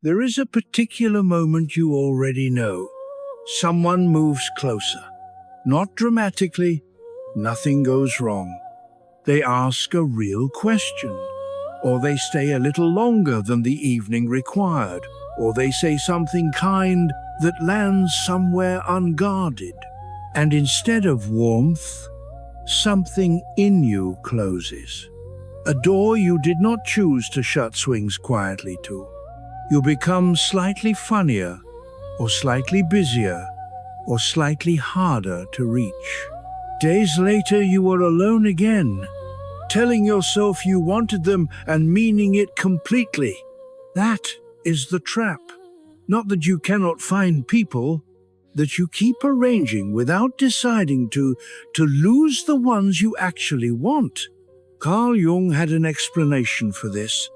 There is a particular moment you already know. Someone moves closer. Not dramatically, nothing goes wrong. They ask a real question, or they stay a little longer than the evening required, or they say something kind that lands somewhere unguarded. And instead of warmth, something in you closes. A door you did not choose to shut swings quietly to. You become slightly funnier, or slightly busier, or slightly harder to reach. Days later, you are alone again, telling yourself you wanted them and meaning it completely. That is the trap. Not that you cannot find people, that you keep arranging without deciding to lose the ones you actually want. Carl Jung had an explanation for this,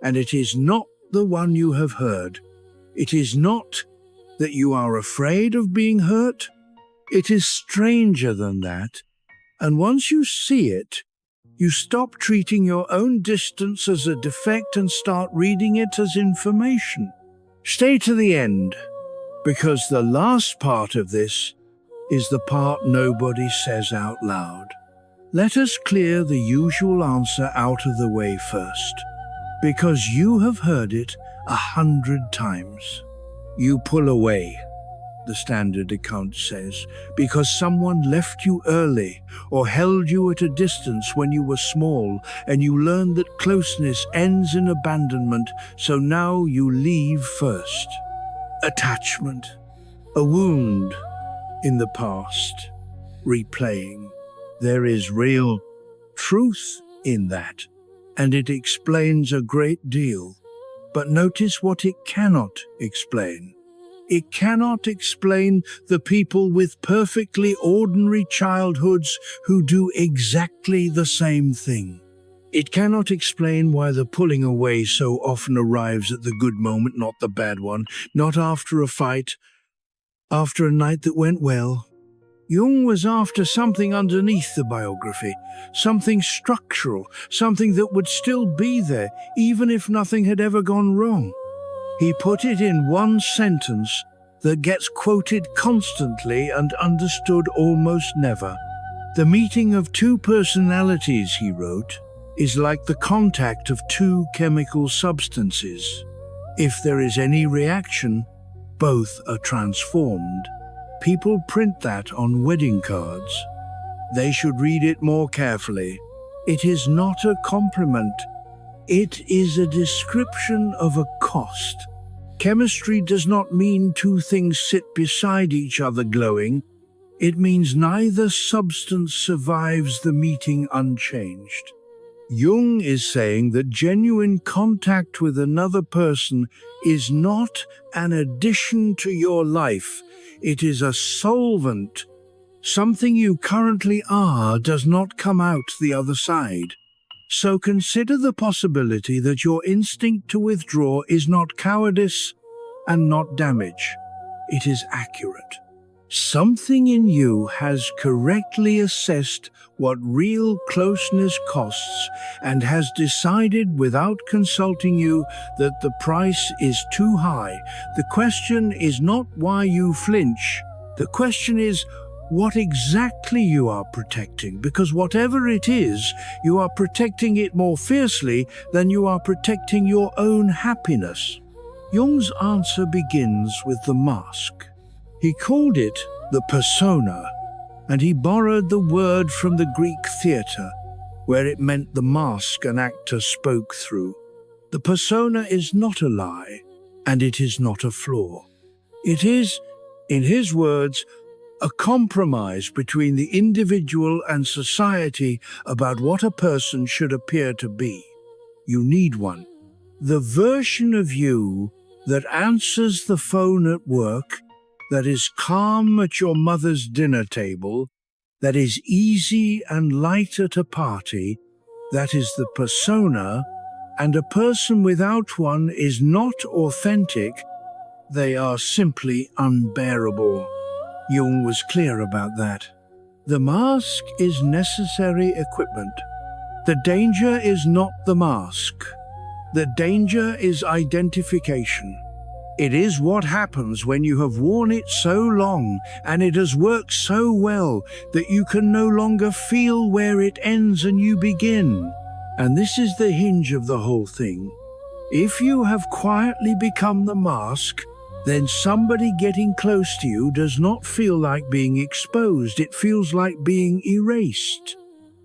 and it is not the one you have heard. It is not that you are afraid of being hurt. It is stranger than that, and once you see it, you stop treating your own distance as a defect and start reading it as information. Stay to the end, because the last part of this is the part nobody says out loud. Let us clear the usual answer out of the way first, because you have heard it 100 times. You pull away, the standard account says, because someone left you early or held you at a distance when you were small, and you learn that closeness ends in abandonment, so now you leave first. Attachment, a wound in the past, replaying. There is real truth in that, and it explains a great deal. But notice what it cannot explain. It cannot explain the people with perfectly ordinary childhoods who do exactly the same thing. It cannot explain why the pulling away so often arrives at the good moment, not the bad one, not after a fight, after a night that went well. Jung was after something underneath the biography, something structural, something that would still be there, even if nothing had ever gone wrong. He put it in one sentence that gets quoted constantly and understood almost never. The meeting of two personalities, he wrote, is like the contact of two chemical substances. If there is any reaction, both are transformed. People print that on wedding cards. They should read it more carefully. It is not a compliment. It is a description of a cost. Chemistry does not mean two things sit beside each other glowing. It means neither substance survives the meeting unchanged. Jung is saying that genuine contact with another person is not an addition to your life. It is a solvent. Something you currently are does not come out the other side. So consider the possibility that your instinct to withdraw is not cowardice and not damage. It is accurate. Something in you has correctly assessed what real closeness costs and has decided without consulting you that the price is too high. The question is not why you flinch. The question is what exactly you are protecting, because whatever it is, you are protecting it more fiercely than you are protecting your own happiness. Jung's answer begins with the mask. He called it the persona, and he borrowed the word from the Greek theatre, where it meant the mask an actor spoke through. The persona is not a lie, and it is not a flaw. It is, in his words, a compromise between the individual and society about what a person should appear to be. You need one. The version of you that answers the phone at work, that is calm at your mother's dinner table, that is easy and light at a party, that is the persona, and a person without one is not authentic, they are simply unbearable. Jung was clear about that. The mask is necessary equipment. The danger is not the mask. The danger is identification. It is what happens when you have worn it so long and it has worked so well that you can no longer feel where it ends and you begin. And this is the hinge of the whole thing. If you have quietly become the mask, then somebody getting close to you does not feel like being exposed, it feels like being erased.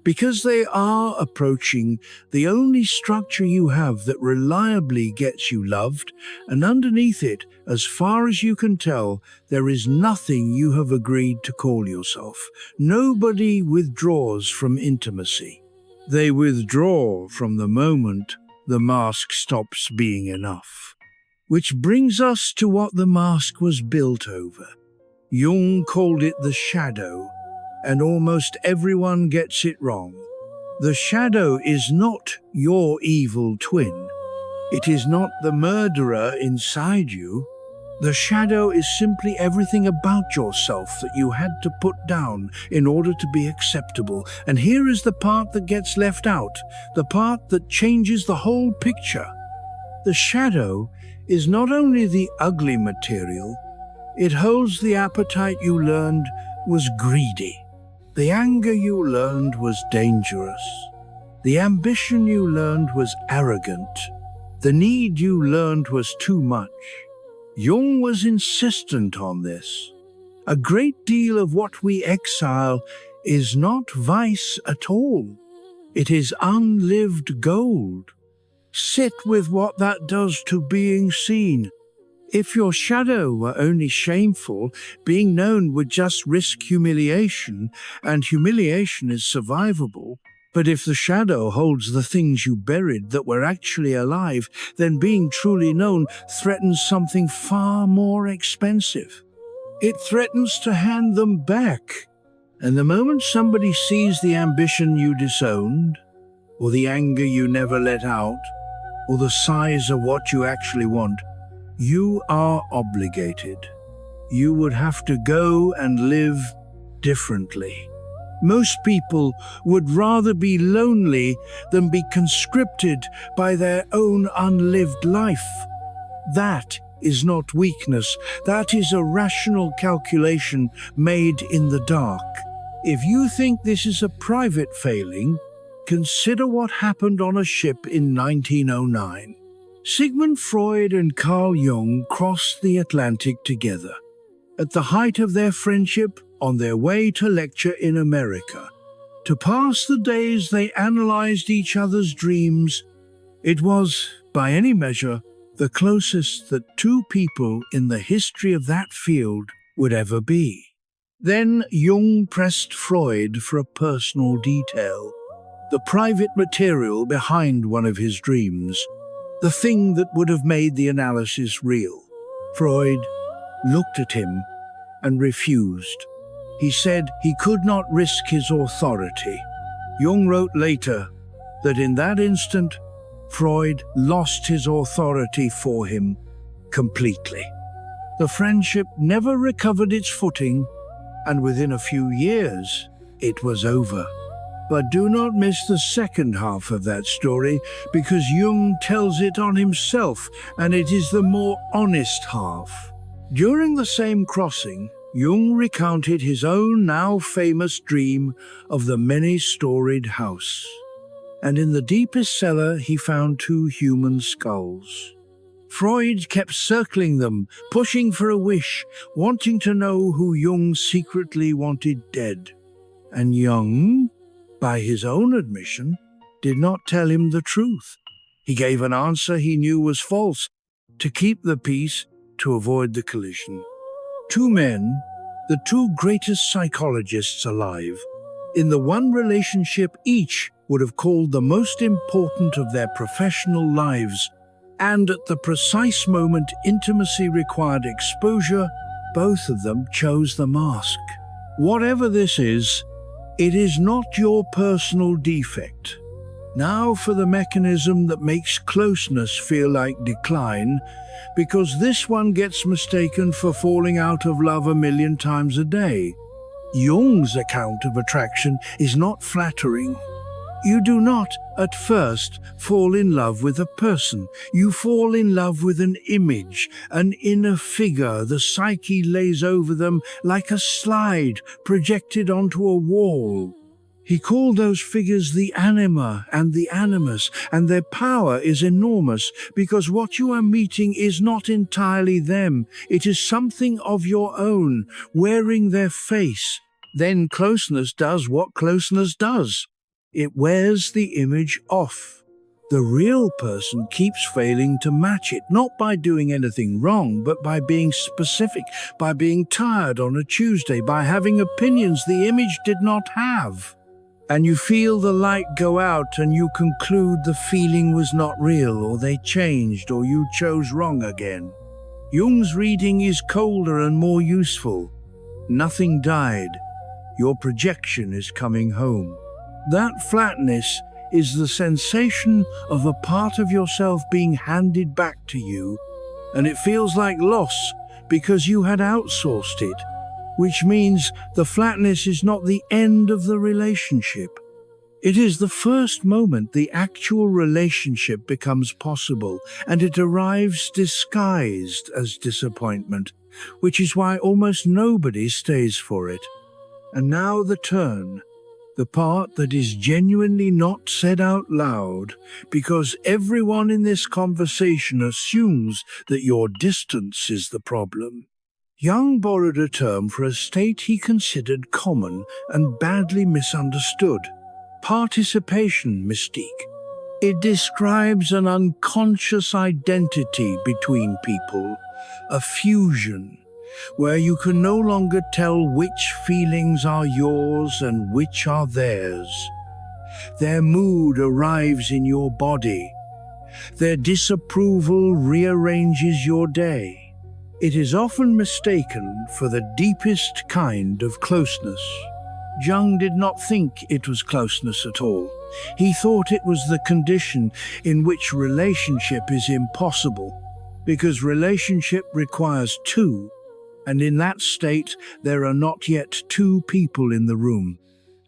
Because they are approaching the only structure you have that reliably gets you loved, and underneath it, as far as you can tell, there is nothing you have agreed to call yourself. Nobody withdraws from intimacy. They withdraw from the moment the mask stops being enough. Which brings us to what the mask was built over. Jung called it the shadow, and almost everyone gets it wrong. The shadow is not your evil twin. It is not the murderer inside you. The shadow is simply everything about yourself that you had to put down in order to be acceptable. And here is the part that gets left out, the part that changes the whole picture. The shadow is not only the ugly material, it holds the appetite you learned was greedy. The anger you learned was dangerous. The ambition you learned was arrogant. The need you learned was too much. Jung was insistent on this. A great deal of what we exile is not vice at all. It is unlived gold. Sit with what that does to being seen. If your shadow were only shameful, being known would just risk humiliation, and humiliation is survivable. But if the shadow holds the things you buried that were actually alive, then being truly known threatens something far more expensive. It threatens to hand them back. And the moment somebody sees the ambition you disowned, or the anger you never let out, or the size of what you actually want, you are obligated. You would have to go and live differently. Most people would rather be lonely than be conscripted by their own unlived life. That is not weakness. That is a rational calculation made in the dark. If you think this is a private failing, consider what happened on a ship in 1909. Sigmund Freud and Carl Jung crossed the Atlantic together. At the height of their friendship, on their way to lecture in America. To pass the days, they analyzed each other's dreams. It was, by any measure, the closest that two people in the history of that field would ever be. Then Jung pressed Freud for a personal detail, the private material behind one of his dreams, the thing that would have made the analysis real. Freud looked at him and refused. He said he could not risk his authority. Jung wrote later that in that instant, Freud lost his authority for him completely. The friendship never recovered its footing, and within a few years, it was over. But do not miss the second half of that story, because Jung tells it on himself, and it is the more honest half. During the same crossing, Jung recounted his own now famous dream of the many-storied house. And in the deepest cellar he found two human skulls. Freud kept circling them, pushing for a wish, wanting to know who Jung secretly wanted dead. And Jung, by his own admission, did not tell him the truth. He gave an answer he knew was false, to keep the peace, to avoid the collision. Two men, the two greatest psychologists alive, in the one relationship each would have called the most important of their professional lives, and at the precise moment intimacy required exposure, both of them chose the mask. Whatever this is, it is not your personal defect. Now for the mechanism that makes closeness feel like decline, because this one gets mistaken for falling out of love 1,000,000 times a day. Jung's account of attraction is not flattering. You do not, at first, fall in love with a person. You fall in love with an image, an inner figure. The psyche lays over them like a slide projected onto a wall. He called those figures the anima and the animus, and their power is enormous because what you are meeting is not entirely them. It is something of your own, wearing their face. Then closeness does what closeness does. It wears the image off. The real person keeps failing to match it, not by doing anything wrong, but by being specific, by being tired on a Tuesday, by having opinions the image did not have. And you feel the light go out and you conclude the feeling was not real, or they changed, or you chose wrong again. Jung's reading is colder and more useful. Nothing died. Your projection is coming home. That flatness is the sensation of a part of yourself being handed back to you, and it feels like loss because you had outsourced it. Which means the flatness is not the end of the relationship. It is the first moment the actual relationship becomes possible, and it arrives disguised as disappointment, which is why almost nobody stays for it. And now the turn, the part that is genuinely not said out loud, because everyone in this conversation assumes that your distance is the problem. Jung borrowed a term for a state he considered common and badly misunderstood: participation mystique. It describes an unconscious identity between people, a fusion, where you can no longer tell which feelings are yours and which are theirs. Their mood arrives in your body. Their disapproval rearranges your day. It is often mistaken for the deepest kind of closeness. Jung did not think it was closeness at all. He thought it was the condition in which relationship is impossible, because relationship requires two, and in that state there are not yet two people in the room.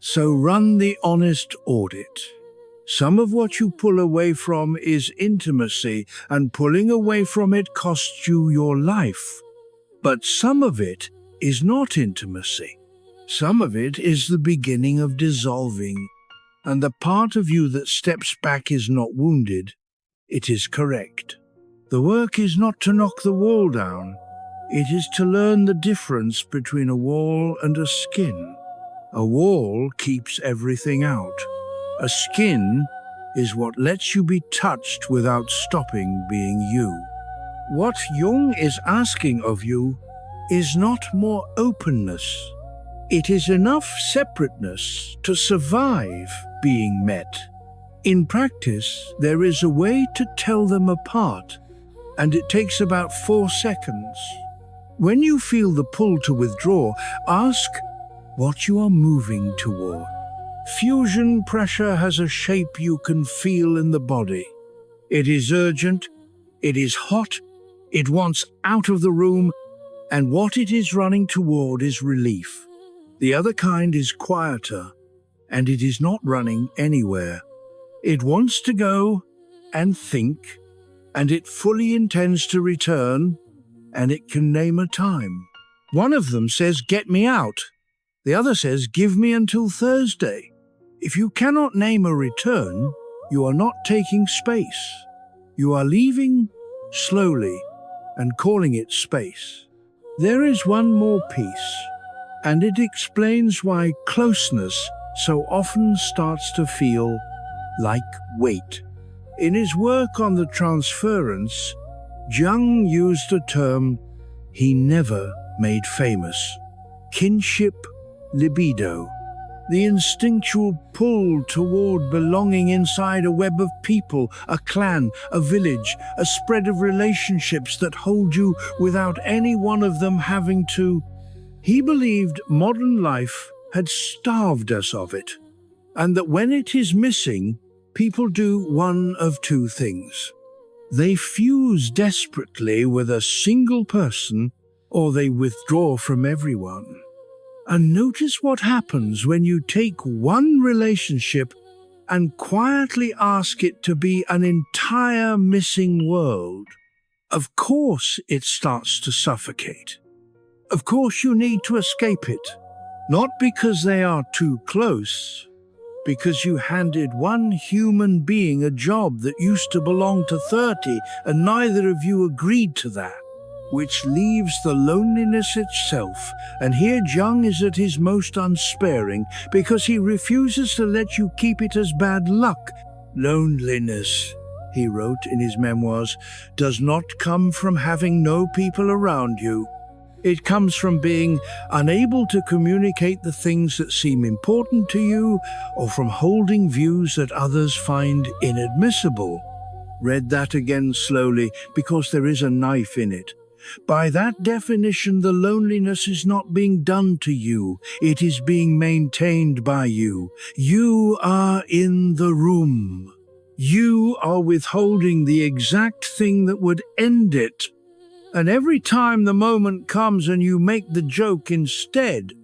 So run the honest audit. Some of what you pull away from is intimacy, and pulling away from it costs you your life. But some of it is not intimacy. Some of it is the beginning of dissolving, and the part of you that steps back is not wounded. It is correct. The work is not to knock the wall down. It is to learn the difference between a wall and a skin. A wall keeps everything out. A skin is what lets you be touched without stopping being you. What Jung is asking of you is not more openness. It is enough separateness to survive being met. In practice, there is a way to tell them apart, and it takes about 4 seconds. When you feel the pull to withdraw, ask what you are moving toward. Fusion pressure has a shape you can feel in the body. It is urgent, it is hot, it wants out of the room, and what it is running toward is relief. The other kind is quieter, and it is not running anywhere. It wants to go and think, and it fully intends to return, and it can name a time. One of them says, "Get me out." The other says, "Give me until Thursday." If you cannot name a return, you are not taking space. You are leaving slowly and calling it space. There is one more piece, and it explains why closeness so often starts to feel like weight. In his work on the transference, Jung used a term he never made famous: kinship libido. The instinctual pull toward belonging inside a web of people, a clan, a village, a spread of relationships that hold you without any one of them having to. He believed modern life had starved us of it, and that when it is missing, people do one of two things. They fuse desperately with a single person, or they withdraw from everyone. And notice what happens when you take one relationship and quietly ask it to be an entire missing world, of course it starts to suffocate. Of course you need to escape it, not because they are too close, because you handed one human being a job that used to belong to 30 and neither of you agreed to that, which leaves the loneliness itself. And here Jung is at his most unsparing because he refuses to let you keep it as bad luck. Loneliness, he wrote in his memoirs, does not come from having no people around you. It comes from being unable to communicate the things that seem important to you, or from holding views that others find inadmissible. Read that again slowly, because there is a knife in it. By that definition, the loneliness is not being done to you, it is being maintained by you. You are in the room. You are withholding the exact thing that would end it. And every time the moment comes and you make the joke instead,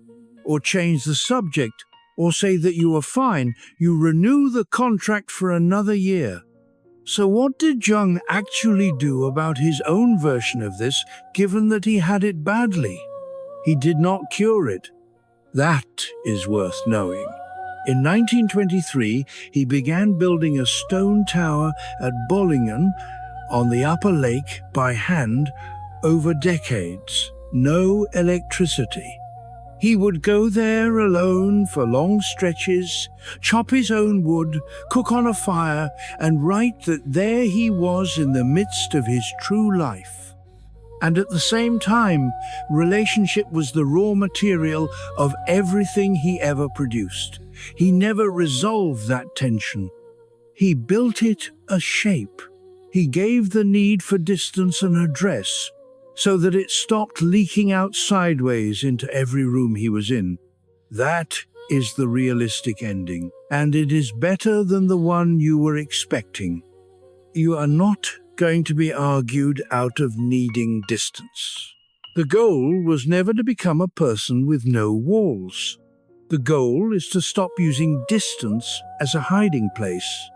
or change the subject, or say that you are fine, you renew the contract for another year. So what did Jung actually do about his own version of this, given that he had it badly? He did not cure it. That is worth knowing. In 1923, he began building a stone tower at Bollingen on the upper lake by hand over decades. No electricity. He would go there alone for long stretches, chop his own wood, cook on a fire, and write that there he was in the midst of his true life. And at the same time, relationship was the raw material of everything he ever produced. He never resolved that tension. He built it a shape. He gave the need for distance an address, so that it stopped leaking out sideways into every room he was in. That is the realistic ending, and it is better than the one you were expecting. You are not going to be argued out of needing distance. The goal was never to become a person with no walls. The goal is to stop using distance as a hiding place,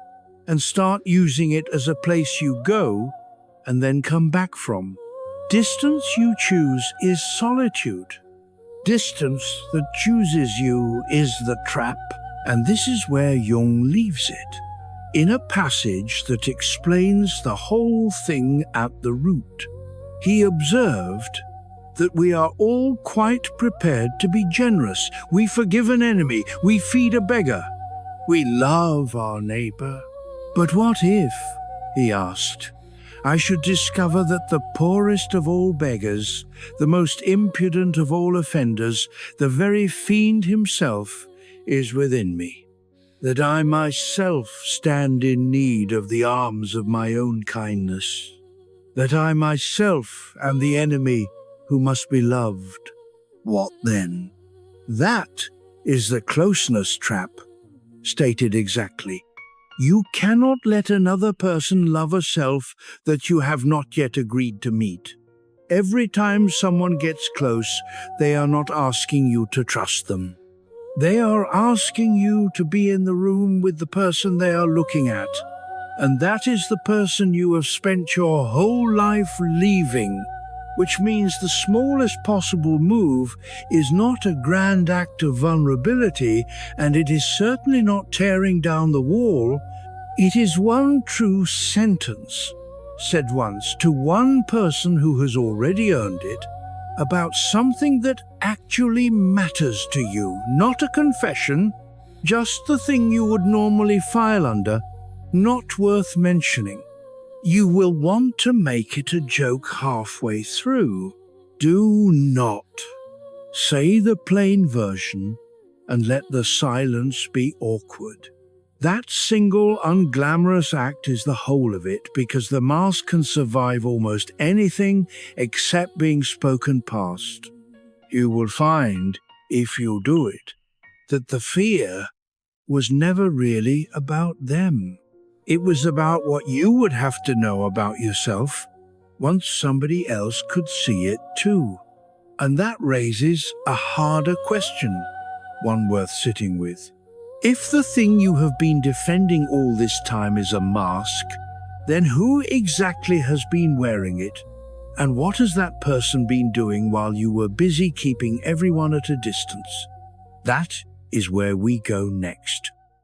and start using it as a place you go and then come back from. Distance you choose is solitude. Distance that chooses you is the trap, and this is where Jung leaves it, in a passage that explains the whole thing at the root. He observed that we are all quite prepared to be generous. We forgive an enemy, we feed a beggar, we love our neighbor. But what if, he asked, I should discover that the poorest of all beggars, the most impudent of all offenders, the very fiend himself, is within me, that I myself stand in need of the arms of my own kindness, that I myself am the enemy who must be loved. What then? That is the closeness trap, stated exactly. You cannot let another person love a self that you have not yet agreed to meet. Every time someone gets close, they are not asking you to trust them. They are asking you to be in the room with the person they are looking at, and that is the person you have spent your whole life leaving, which means the smallest possible move is not a grand act of vulnerability, and it is certainly not tearing down the wall. It is one true sentence, said once to one person who has already earned it, about something that actually matters to you, not a confession, just the thing you would normally file under, not worth mentioning. You will want to make it a joke halfway through. Do not. Say the plain version and let the silence be awkward. That single unglamorous act is the whole of it, because the mask can survive almost anything except being spoken past. You will find, if you do it, that the fear was never really about them. It was about what you would have to know about yourself once somebody else could see it too. And that raises a harder question, one worth sitting with. If the thing you have been defending all this time is a mask, then who exactly has been wearing it? And what has that person been doing while you were busy keeping everyone at a distance? That is where we go next.